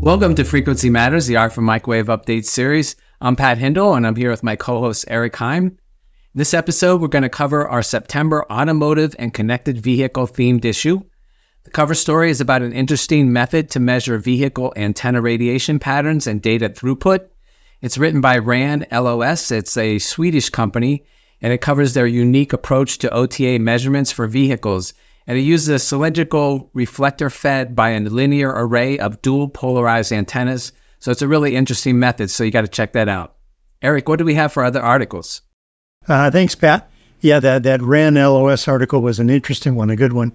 Welcome to Frequency Matters, the RF and Microwave Update series. I'm Pat Hindle, and I'm here with my co-host Eric Heim. In this episode, we're going to cover our September automotive and connected vehicle themed issue. The cover story is about an interesting method to measure vehicle antenna radiation patterns and data throughput. It's written by RAN LOS. It's a Swedish company, and it covers their unique approach to OTA measurements for vehicles. And it uses a cylindrical reflector fed by a linear array of dual polarized antennas. So it's a really interesting method, so you got to check that out. Eric, what do we have for other articles? Thanks, Pat. Yeah, that RAN LOS article was an interesting one, a good one.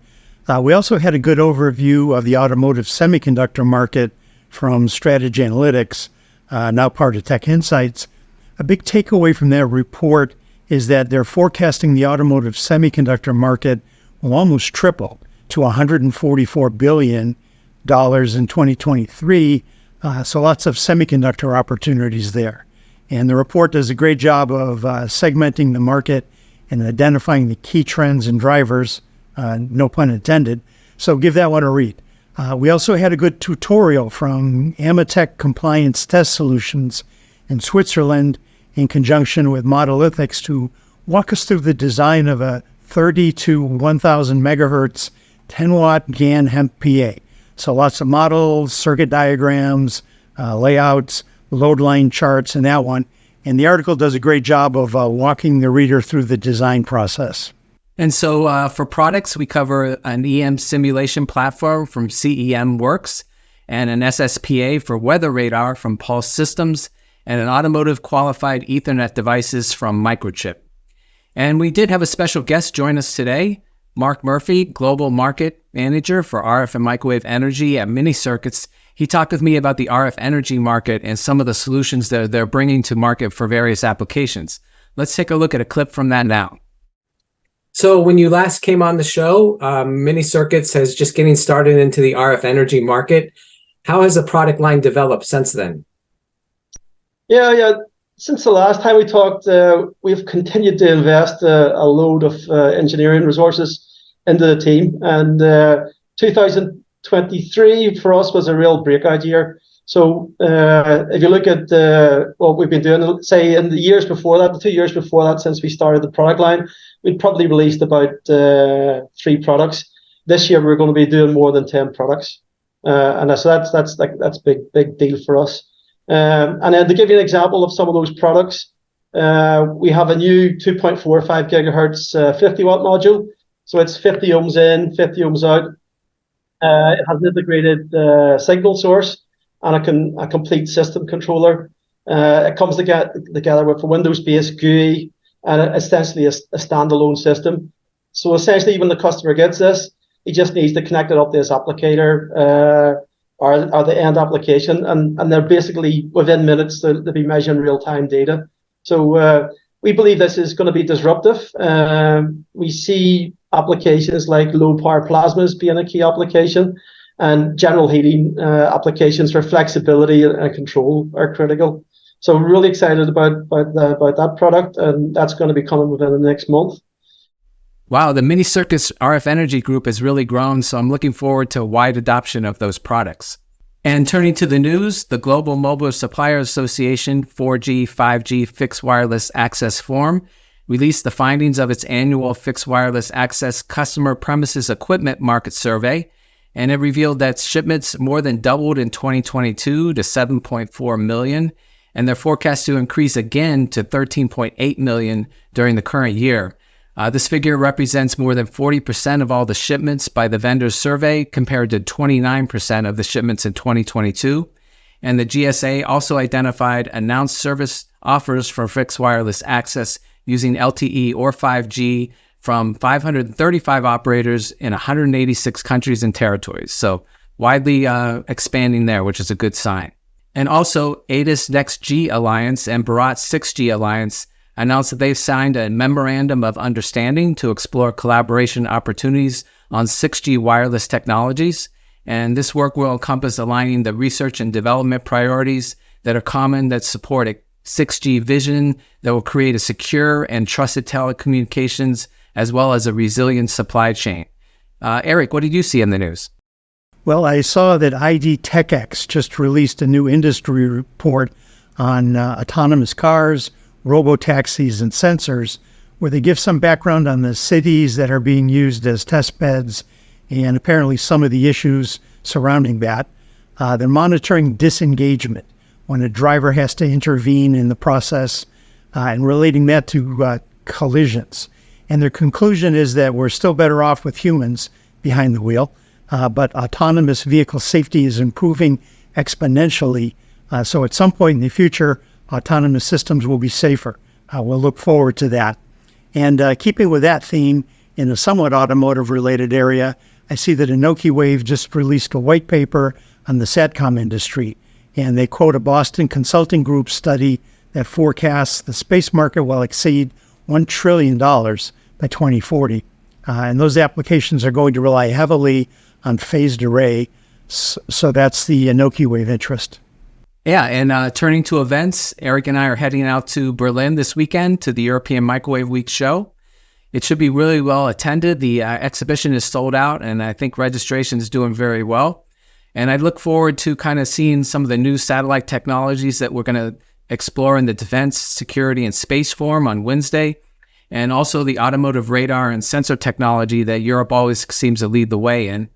We also had a good overview of the automotive semiconductor market from Strategy Analytics, now part of Tech Insights. A big takeaway from that report is that they're forecasting the automotive semiconductor market will almost triple to $144 billion in 2023. So lots of semiconductor opportunities there. And the report does a great job of segmenting the market and identifying the key trends and drivers, no pun intended. So give that one a read. We also had a good tutorial from Amatec Compliance Test Solutions in Switzerland in conjunction with Monolithics to walk us through the design of a 30 to 1000 megahertz 10 watt GaN hemp PA. So lots of models, circuit diagrams, layouts, load line charts, and that one. And the article does a great job of walking the reader through the design process. And so for products, we cover an EM simulation platform from CEM Works and an SSPA for weather radar from Pulse Systems and an automotive qualified Ethernet devices from Microchip. And we did have a special guest join us today, Mark Murphy, Global Market Manager for RF and Microwave Energy at Mini Circuits. He talked with me about the RF energy market and some of the solutions that they're bringing to market for various applications. Let's take a look at a clip from that now. So when you last came on the show, Mini Circuits is just getting started into the RF energy market. How has the product line developed since then? Yeah. Since the last time we talked, we've continued to invest a load of engineering resources into the team. And 2023 for us was a real breakout year. So if you look at what we've been doing, say in the years before that, the 2 years before that, since we started the product line, we'd probably released about 3 products. This year we're going to be doing more than 10 products, and so that's big deal for us. And then to give you an example of some of those products, we have a new 2.45 gigahertz 50 watt module. So it's 50 ohms in, 50 ohms out. It has an integrated signal source and a complete system controller. It comes together with a Windows-based GUI and essentially a standalone system. So essentially, when the customer gets this, he just needs to connect it up to his applicator or the end application, and they're basically within minutes to be measuring real-time data. So we believe this is going to be disruptive. We see applications like low-power plasmas being a key application, and general heating applications for flexibility and control are critical. So we're really excited about that product, and that's going to be coming within the next month. Wow, the Mini Circuits RF Energy Group has really grown, so I'm looking forward to wide adoption of those products. And turning to the news, the Global Mobile Supplier Association 4G, 5G Fixed Wireless Access Forum released the findings of its annual Fixed Wireless Access Customer Premises Equipment Market Survey, and it revealed that shipments more than doubled in 2022 to 7.4 million, and they're forecast to increase again to 13.8 million during the current year. This figure represents more than 40% of all the shipments by the vendors survey compared to 29% of the shipments in 2022. And the GSA also identified announced service offers for fixed wireless access using LTE or 5G from 535 operators in 186 countries and territories. So widely expanding there, which is a good sign. And also ADAS Next G Alliance and Bharat 6G Alliance announced that they've signed a memorandum of understanding to explore collaboration opportunities on 6G wireless technologies. And this work will encompass aligning the research and development priorities that are common that support a 6G vision that will create a secure and trusted telecommunications as well as a resilient supply chain. Eric, what did you see in the news? Well, I saw that ID TechX just released a new industry report on autonomous cars, robo-taxis, and sensors, where they give some background on the cities that are being used as test beds and apparently some of the issues surrounding that. They're monitoring disengagement when a driver has to intervene in the process and relating that to collisions. And their conclusion is that we're still better off with humans behind the wheel, but autonomous vehicle safety is improving exponentially. So at some point in the future, autonomous systems will be safer. We'll look forward to that. And keeping with that theme, in a somewhat automotive-related area, I see that Wave just released a white paper on the SATCOM industry, and they quote a Boston Consulting Group study that forecasts the space market will exceed $1 trillion by 2040. And those applications are going to rely heavily on phased array. So that's the Wave interest. Yeah, and turning to events, Eric and I are heading out to Berlin this weekend to the European Microwave Week show. It should be really well attended. The exhibition is sold out, and I think registration is doing very well. And I look forward to kind of seeing some of the new satellite technologies that we're going to explore in the Defense, Security, and Space Forum on Wednesday, and also the automotive radar and sensor technology that Europe always seems to lead the way in.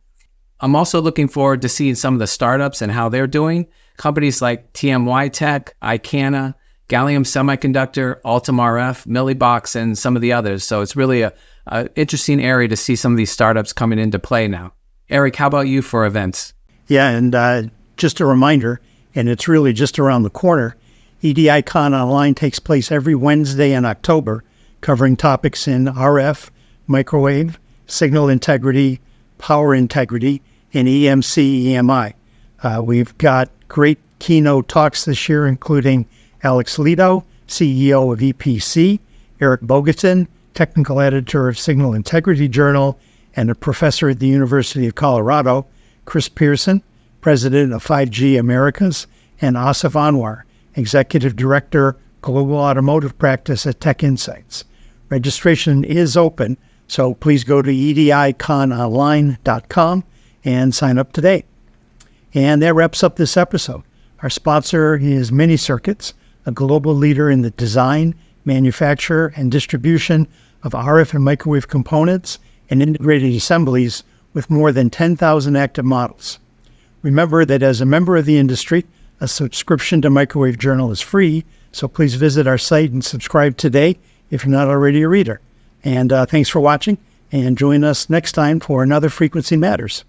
I'm also looking forward to seeing some of the startups and how they're doing. Companies like TMY Tech, Icana, Gallium Semiconductor, Altum RF, Millibox, and some of the others. So it's really a interesting area to see some of these startups coming into play now. Eric, how about you for events? Yeah, and just a reminder, and it's really just around the corner, EDICon Online takes place every Wednesday in October, covering topics in RF, microwave, signal integrity, power integrity, and EMC, EMI. We've got great keynote talks this year, including Alex Lito, CEO of EPC, Eric Bogatin, technical editor of Signal Integrity Journal, and a professor at the University of Colorado, Chris Pearson, president of 5G Americas, and Asif Anwar, executive director, global automotive practice at Tech Insights. Registration is open, so please go to edicononline.com and sign up today. And that wraps up this episode. Our sponsor is Mini Circuits, a global leader in the design, manufacture, and distribution of RF and microwave components and integrated assemblies with more than 10,000 active models. Remember that as a member of the industry, a subscription to Microwave Journal is free, so please visit our site and subscribe today if you're not already a reader. And thanks for watching, and join us next time for another Frequency Matters.